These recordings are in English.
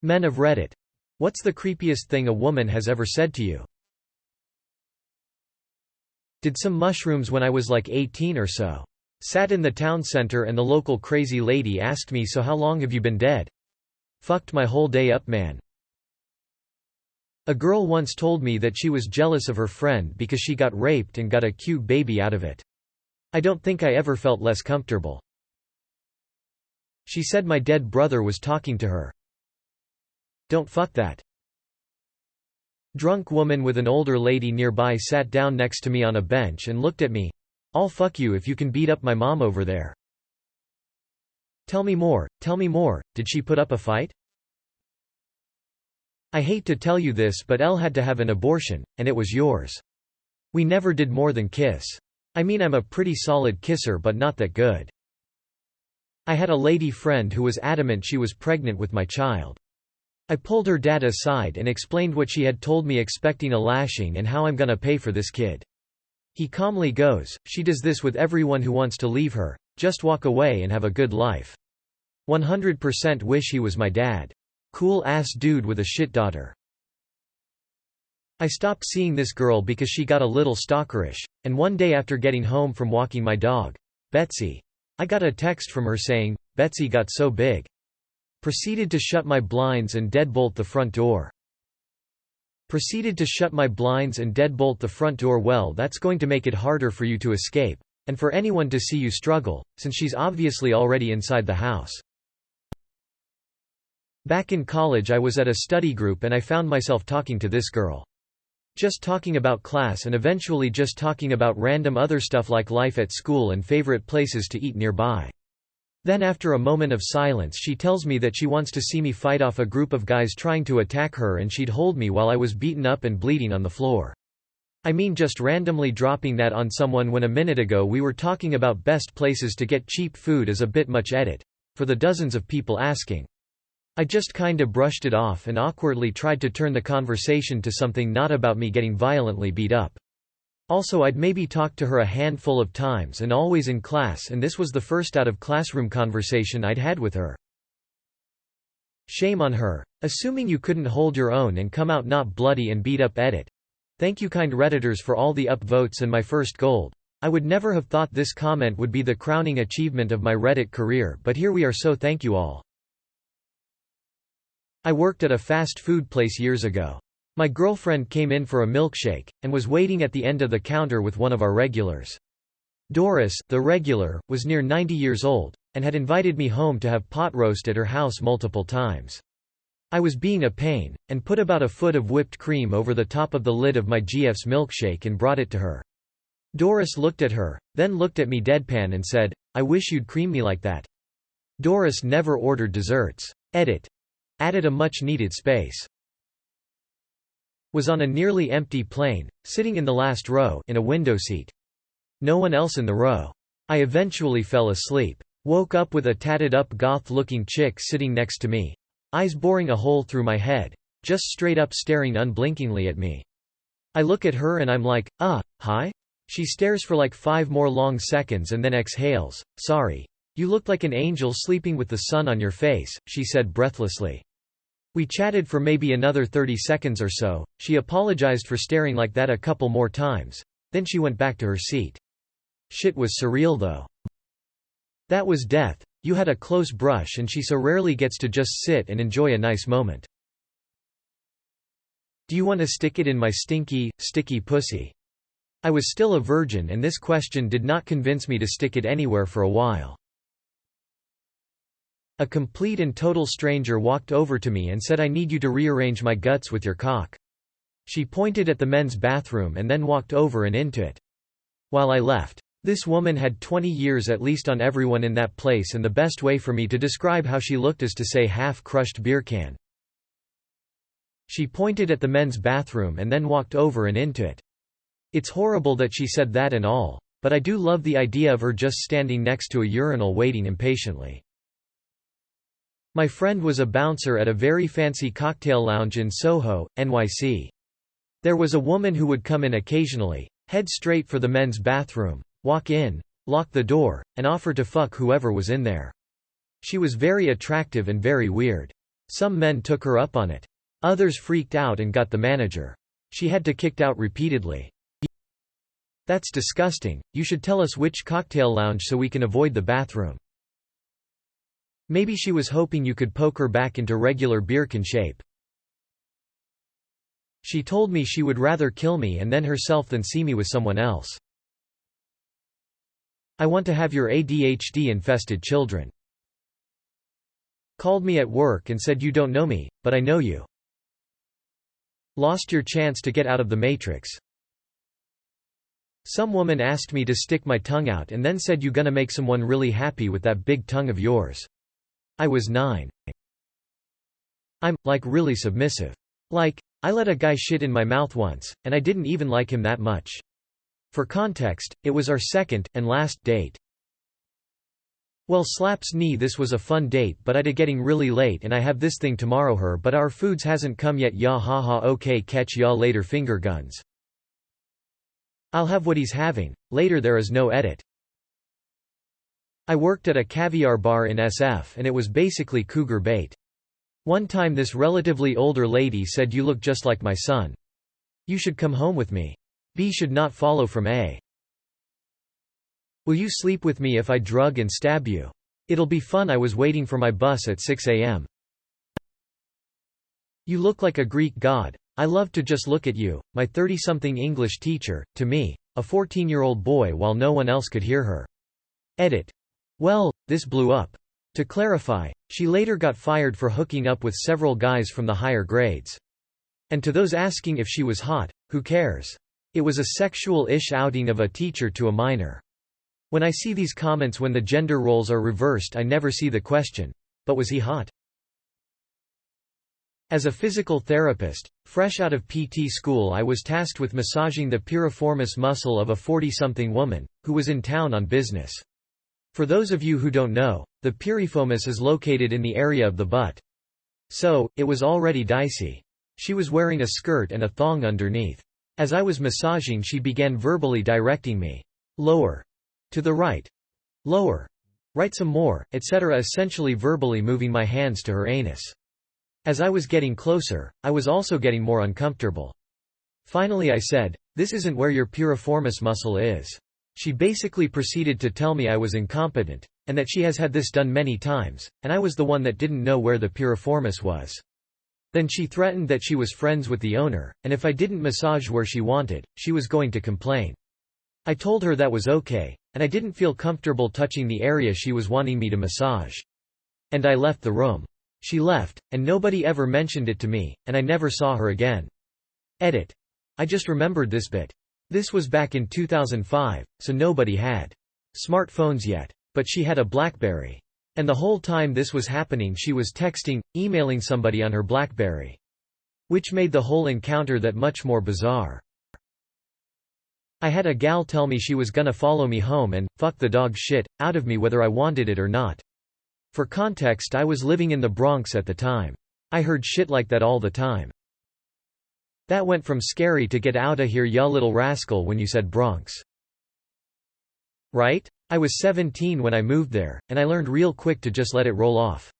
Men of Reddit. What's the creepiest thing a woman has ever said to you? Did some mushrooms when I was like 18 or so. Sat in the town center and the local crazy lady asked me, "So how long have you been dead?" Fucked my whole day up, man. A girl once told me that she was jealous of her friend because she got raped and got a cute baby out of it. I don't think I ever felt less comfortable. She said my dead brother was talking to her. Don't fuck that. Drunk woman with an older lady nearby sat down next to me on a bench and looked at me. "I'll fuck you if you can beat up my mom over there." Tell me more, did she put up a fight? I hate to tell you this, but Elle had to have an abortion, and it was yours. We never did more than kiss. I mean, I'm a pretty solid kisser, but not that good. I had a lady friend who was adamant she was pregnant with my child. I pulled her dad aside and explained what she had told me, expecting a lashing and how I'm gonna pay for this kid. He calmly goes, "She does this with everyone who wants to leave her. Just walk away and have a good life." 100% wish he was my dad. Cool ass dude with a shit daughter. I stopped seeing this girl because she got a little stalkerish, and one day after getting home from walking my dog, Betsy, I got a text from her saying, "Betsy got so big." Proceeded to shut my blinds and deadbolt the front door. Well, that's going to make it harder for you to escape, and for anyone to see you struggle, since she's obviously already inside the house. Back in college I was at a study group and I found myself talking to this girl. Just talking about class and eventually just talking about random other stuff like life at school and favorite places to eat nearby. Then after a moment of silence she tells me that she wants to see me fight off a group of guys trying to attack her, and she'd hold me while I was beaten up and bleeding on the floor. I mean, just randomly dropping that on someone when a minute ago we were talking about best places to get cheap food is a bit much edit, for the dozens of people asking. I just kinda brushed it off and awkwardly tried to turn the conversation to something not about me getting violently beat up. Also, I'd maybe talked to her a handful of times and always in class, and this was the first out-of-classroom conversation I'd had with her. Shame on her. Assuming you couldn't hold your own and come out not bloody and beat up. Edit. Thank you kind Redditors for all the upvotes and my first gold. I would never have thought this comment would be the crowning achievement of my Reddit career, but here we are, so thank you all. I worked at a fast food place years ago. My girlfriend came in for a milkshake, and was waiting at the end of the counter with one of our regulars. Doris, the regular, was near 90 years old, and had invited me home to have pot roast at her house multiple times. I was being a pain, and put about a foot of whipped cream over the top of the lid of my GF's milkshake and brought it to her. Doris looked at her, then looked at me deadpan and said, "I wish you'd cream me like that." Doris never ordered desserts. Edit. Added a much-needed space. Was on a nearly empty plane, sitting in the last row in a window seat. No one else in the row. I eventually fell asleep. Woke up with a tatted-up goth-looking chick sitting next to me. Eyes boring a hole through my head, just straight up staring unblinkingly at me. I look at her and I'm like, hi? She stares for like 5 more long seconds and then exhales. "Sorry. You looked like an angel sleeping with the sun on your face," she said breathlessly. We chatted for maybe another 30 seconds or so. She apologized for staring like that a couple more times. Then she went back to her seat. Shit was surreal though. That was death. You had a close brush and she so rarely gets to just sit and enjoy a nice moment. Do you want to stick it in my stinky, sticky pussy? I was still a virgin and this question did not convince me to stick it anywhere for a while. A complete and total stranger walked over to me and said, "I need you to rearrange my guts with your cock." She pointed at the men's bathroom and then walked over and into it. While I left. This woman had 20 years at least on everyone in that place, and the best way for me to describe how she looked is to say half-crushed beer can. She pointed at the men's bathroom and then walked over and into it. It's horrible that she said that and all, but I do love the idea of her just standing next to a urinal waiting impatiently. My friend was a bouncer at a very fancy cocktail lounge in Soho, NYC. There was a woman who would come in occasionally, head straight for the men's bathroom, walk in, lock the door, and offer to fuck whoever was in there. She was very attractive and very weird. Some men took her up on it. Others freaked out and got the manager. She had to kicked out repeatedly. That's disgusting. You should tell us which cocktail lounge so we can avoid the bathroom. Maybe she was hoping you could poke her back into regular beer can shape. She told me she would rather kill me and then herself than see me with someone else. I want to have your ADHD-infested children. Called me at work and said you don't know me, but I know you. Lost your chance to get out of the matrix. Some woman asked me to stick my tongue out and then said you gonna make someone really happy with that big tongue of yours. I was 9. I'm, like, really submissive. Like, I let a guy shit in my mouth once, and I didn't even like him that much. For context, it was our second, and last, date. Well slaps knee this was a fun date but I'd getting really late and I have this thing tomorrow her but our foods hasn't come yet ya haha okay catch ya later finger guns. I'll have what he's having, later there is no edit. I worked at a caviar bar in SF and it was basically cougar bait. One time this relatively older lady said you look just like my son. You should come home with me. B should not follow from A. Will you sleep with me if I drug and stab you? It'll be fun. I was waiting for my bus at 6 a.m. You look like a Greek god. I love to just look at you, my 30-something English teacher, to me, a 14-year-old boy while no one else could hear her. Edit. Well, this blew up. To clarify, she later got fired for hooking up with several guys from the higher grades. And to those asking if she was hot, who cares? It was a sexual-ish outing of a teacher to a minor. When I see these comments when the gender roles are reversed I never see the question, but was he hot? As a physical therapist, fresh out of PT school I was tasked with massaging the piriformis muscle of a 40-something woman, who was in town on business. For those of you who don't know, the piriformis is located in the area of the butt. So, it was already dicey. She was wearing a skirt and a thong underneath. As I was massaging she began verbally directing me. Lower. To the right. Lower. Right some more, etc. essentially verbally moving my hands to her anus. As I was getting closer, I was also getting more uncomfortable. Finally I said, "This isn't where your piriformis muscle is." She basically proceeded to tell me I was incompetent, and that she has had this done many times, and I was the one that didn't know where the piriformis was. Then she threatened that she was friends with the owner, and if I didn't massage where she wanted, she was going to complain. I told her that was okay, and I didn't feel comfortable touching the area she was wanting me to massage. And I left the room. She left, and nobody ever mentioned it to me, and I never saw her again. Edit. I just remembered this bit. This was back in 2005, so nobody had smartphones yet. But she had a BlackBerry. And the whole time this was happening she was texting, emailing somebody on her BlackBerry. Which made the whole encounter that much more bizarre. I had a gal tell me she was gonna follow me home and fuck the dog shit out of me whether I wanted it or not. For context I was living in the Bronx at the time. I heard shit like that all the time. That went from scary to get outta here ya little rascal when you said Bronx. Right? I was 17 when I moved there, and I learned real quick to just let it roll off.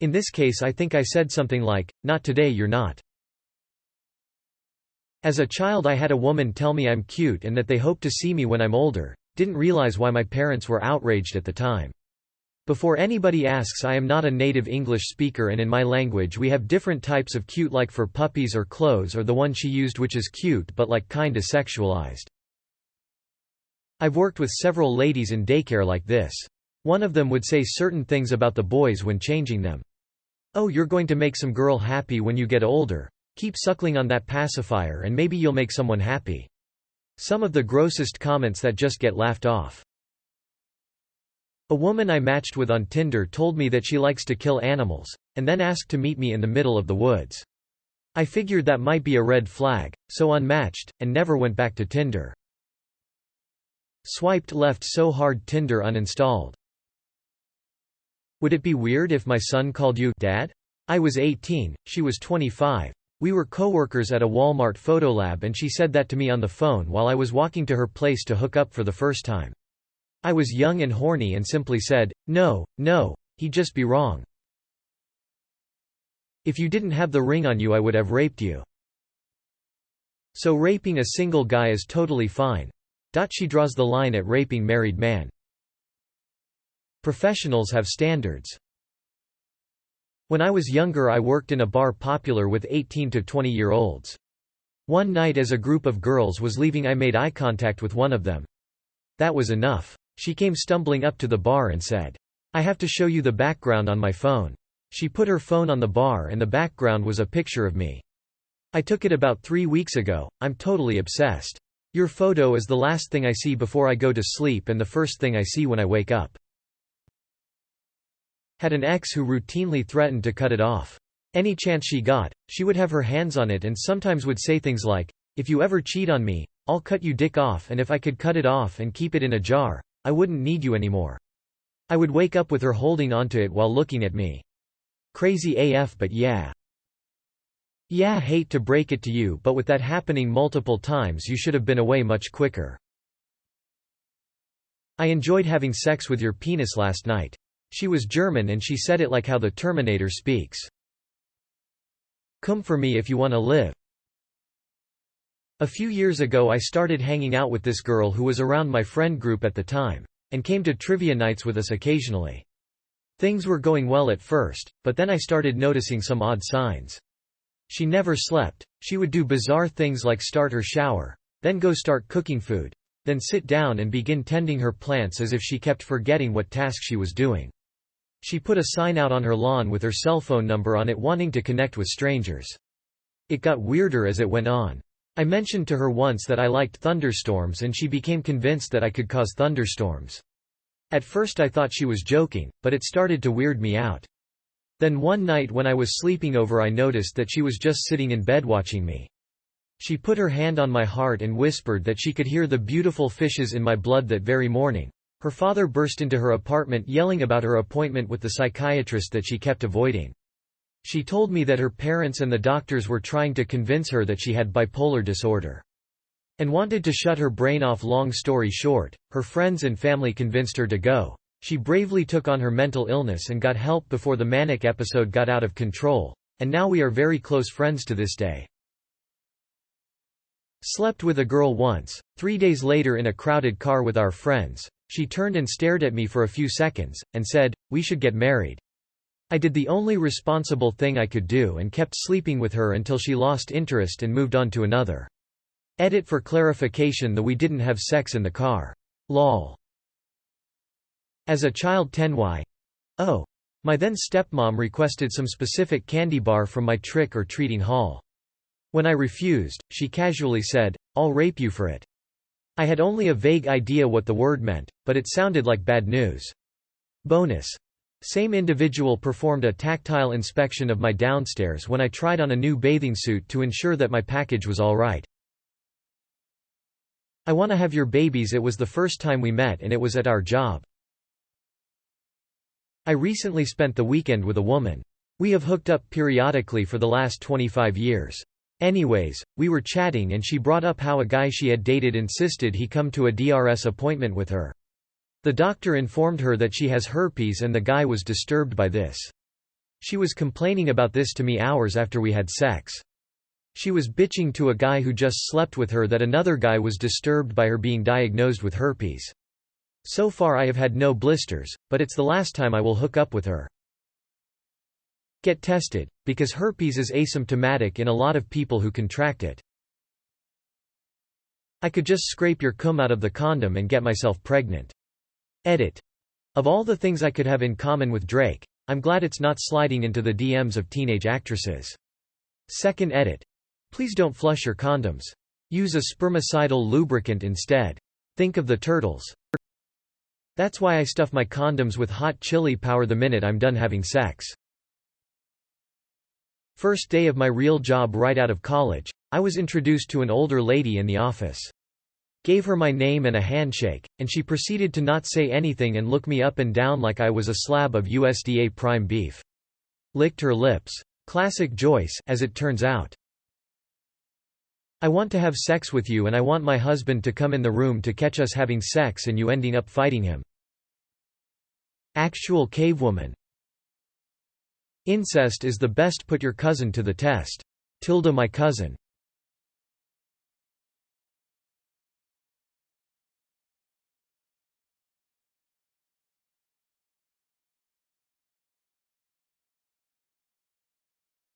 In this case I think I said something like, "Not today you're not." As a child I had a woman tell me I'm cute and that they hope to see me when I'm older. Didn't realize why my parents were outraged at the time. Before anybody asks, I am not a native English speaker and in my language we have different types of cute, like for puppies or clothes, or the one she used which is cute but like kinda sexualized. I've worked with several ladies in daycare like this. One of them would say certain things about the boys when changing them. "Oh, you're going to make some girl happy when you get older. Keep suckling on that pacifier and maybe you'll make someone happy." Some of the grossest comments that just get laughed off. A woman I matched with on Tinder told me that she likes to kill animals, and then asked to meet me in the middle of the woods. I figured that might be a red flag, so unmatched, and never went back to Tinder. Swiped left so hard Tinder uninstalled. Would it be weird if my son called you Dad? I was 18, she was 25. We were co-workers at a Walmart Photolab and she said that to me on the phone while I was walking to her place to hook up for the first time. I was young and horny and simply said, "No, no, he'd just be wrong." If you didn't have the ring on you, I would have raped you. So raping a single guy is totally fine. She draws the line at raping married man. Professionals have standards. When I was younger, I worked in a bar popular with 18 to 20-year-olds. One night as a group of girls was leaving, I made eye contact with one of them. That was enough. She came stumbling up to the bar and said, "I have to show you the background on my phone." She put her phone on the bar and the background was a picture of me. "I took it about 3 weeks ago, I'm totally obsessed. Your photo is the last thing I see before I go to sleep and the first thing I see when I wake up." Had an ex who routinely threatened to cut it off. Any chance she got, she would have her hands on it and sometimes would say things like, "If you ever cheat on me, I'll cut you dick off, and if I could cut it off and keep it in a jar, I wouldn't need you anymore." I would wake up with her holding onto it while looking at me. Crazy AF, but yeah. Yeah, hate to break it to you, but with that happening multiple times you should have been away much quicker. "I enjoyed having sex with your penis last night." She was German and she said it like how the Terminator speaks. "Come for me if you wanna live." A few years ago I started hanging out with this girl who was around my friend group at the time, and came to trivia nights with us occasionally. Things were going well at first, but then I started noticing some odd signs. She never slept. She would do bizarre things like start her shower, then go start cooking food, then sit down and begin tending her plants as if she kept forgetting what task she was doing. She put a sign out on her lawn with her cell phone number on it wanting to connect with strangers. It got weirder as it went on. I mentioned to her once that I liked thunderstorms and she became convinced that I could cause thunderstorms. At first I thought she was joking, but it started to weird me out. Then one night when I was sleeping over I noticed that she was just sitting in bed watching me. She put her hand on my heart and whispered that she could hear the beautiful fishes in my blood that very morning. Her father burst into her apartment yelling about her appointment with the psychiatrist that she kept avoiding. She told me that her parents and the doctors were trying to convince her that she had bipolar disorder and wanted to shut her brain off. Long story short, her friends and family convinced her to go. She bravely took on her mental illness and got help before the manic episode got out of control, and now we are very close friends to this day. Slept with a girl once. 3 days later in a crowded car with our friends, she turned and stared at me for a few seconds, and said, "We should get married." I did the only responsible thing I could do and kept sleeping with her until she lost interest and moved on to another. Edit for clarification: we didn't have sex in the car. Lol. As a child 10y. Oh. My then stepmom requested some specific candy bar from my trick-or-treating haul. When I refused, she casually said, "I'll rape you for it." I had only a vague idea what the word meant, but it sounded like bad news. Bonus. Same individual performed a tactile inspection of my downstairs when I tried on a new bathing suit to ensure that my package was all right. I wanna have your babies. It was the first time we met and it was at our job. I recently spent the weekend with a woman. We have hooked up periodically for the last 25 years. Anyways, we were chatting and she brought up how a guy she had dated insisted he come to a DRS appointment with her. The doctor informed her that she has herpes and the guy was disturbed by this. She was complaining about this to me hours after we had sex. She was bitching to a guy who just slept with her that another guy was disturbed by her being diagnosed with herpes. So far I have had no blisters, but it's the last time I will hook up with her. Get tested, because herpes is asymptomatic in a lot of people who contract it. I could just scrape your cum out of the condom and get myself pregnant. Edit. Of all the things I could have in common with Drake, I'm glad it's not sliding into the DMs of teenage actresses. Second edit. Please don't flush your condoms. Use a spermicidal lubricant instead. Think of the turtles. That's why I stuff my condoms with hot chili powder the minute I'm done having sex. First day of my real job right out of college, I was introduced to an older lady in the office. Gave her my name and a handshake, and she proceeded to not say anything and look me up and down like I was a slab of USDA prime beef. Licked her lips. Classic Joyce, as it turns out. I want to have sex with you and I want my husband to come in the room to catch us having sex and you ending up fighting him. Actual cavewoman. Incest is the best, put your cousin to the test. Tilda my cousin.